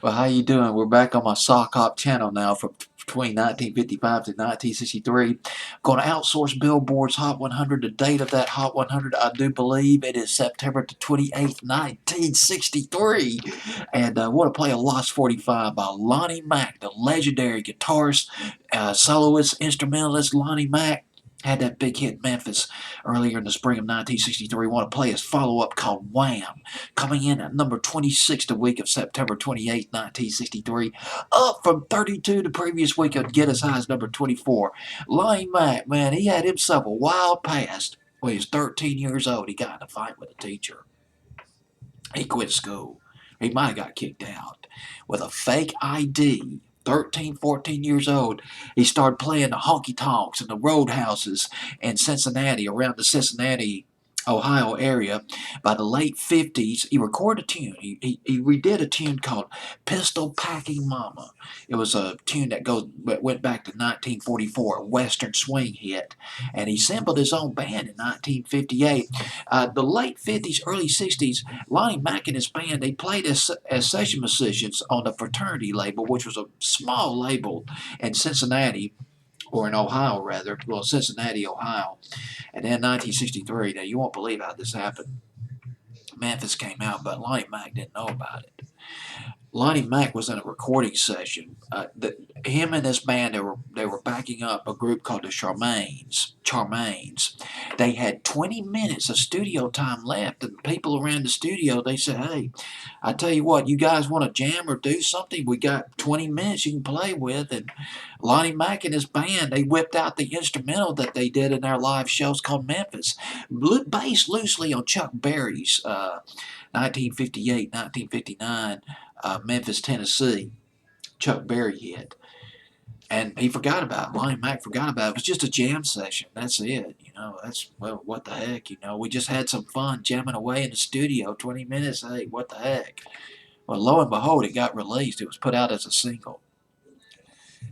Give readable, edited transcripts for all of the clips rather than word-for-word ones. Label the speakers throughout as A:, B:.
A: Well, how you doing? We're back on my Sock Hop channel now from between 1955 to 1963. Going to outsource Billboard's Hot 100. The date of that Hot 100, I do believe it is September the 28th, 1963. And I want to play a Lost 45 by Lonnie Mack, the legendary guitarist, soloist, instrumentalist Lonnie Mack. Had that big hit in Memphis earlier in the spring of 1963. Want to play his follow-up called Wham, coming in at number 26 the week of September 28, 1963, up from 32 the previous week and get as high as number 24. Lonnie Mack, man, he had himself a wild past. When he was 13 years old, he got in a fight with a teacher. He quit school. He might have got kicked out. With a fake ID, 13, 14 years old, he started playing the honky tonks and the roadhouses in Cincinnati, around the Cincinnati, Ohio area. By the late 50s, he recorded a tune. He redid a tune called Pistol Packing Mama. It was a tune that went back to 1944, a Western swing hit. And he sampled his own band in 1958. The late 50s, early 60s, Lonnie Mack and his band, they played as session musicians on the Fraternity label, which was a small label in Cincinnati, or in Ohio rather, well, Cincinnati, Ohio. And then 1963, now you won't believe how this happened. Memphis came out, but Lonnie Mack didn't know about it. Lonnie Mack was in a recording session. Him and this band, they were backing up a group called the Charmaines. They had 20 minutes of studio time left, and people around the studio, they said, "Hey, I tell you what, you guys want to jam or do something? We got 20 minutes you can play with." And Lonnie Mack and his band, they whipped out the instrumental that they did in their live shows called Memphis, based loosely on Chuck Berry's 1958, 1959. Memphis, Tennessee, Chuck Berry hit. And he forgot about it. Lonnie Mack forgot about it. It was just a jam session. That's it. Well, what the heck, we just had some fun jamming away in the studio, 20 minutes. Hey, what the heck? Well, lo and behold, it got released. It was put out as a single.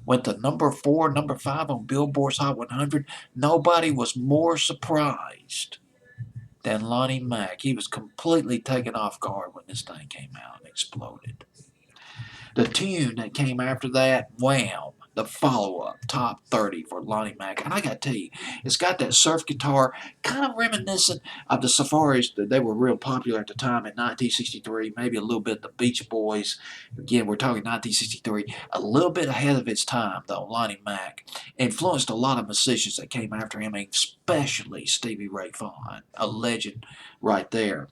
A: Went to number 4, number 5 on Billboard's Hot 100. Nobody was more surprised than Lonnie Mack. He was completely taken off guard when this thing came out and exploded. The tune that came after that, Wham, the follow-up, top 30 for Lonnie Mack. And I got to tell you, it's got that surf guitar, kind of reminiscent of the Safaris. They were real popular at the time in 1963, maybe a little bit the Beach Boys. Again, we're talking 1963, a little bit ahead of its time, though. Lonnie Mack influenced a lot of musicians that came after him, especially Stevie Ray Vaughan, a legend right there.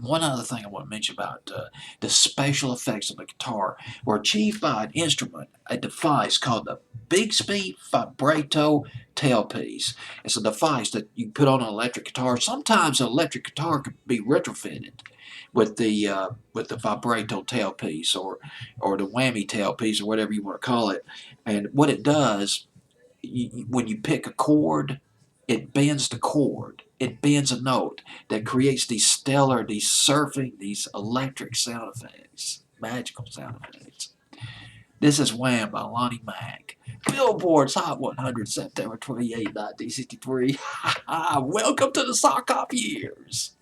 A: One other thing I want to mention about the special effects of the guitar were achieved by an instrument, a device called the Bigsby Vibrato Tailpiece. It's a device that you put on an electric guitar. Sometimes an electric guitar can be retrofitted with the vibrato tailpiece or the whammy tailpiece or whatever you want to call it. And what it does, when you pick a chord, it bends the chord. It bends a note that creates these stellar, these surfing, these electric sound effects, magical sound effects. This is Wham by Lonnie Mack. Billboard's Hot 100, September 28, 1963. Welcome to the Sock Hop years.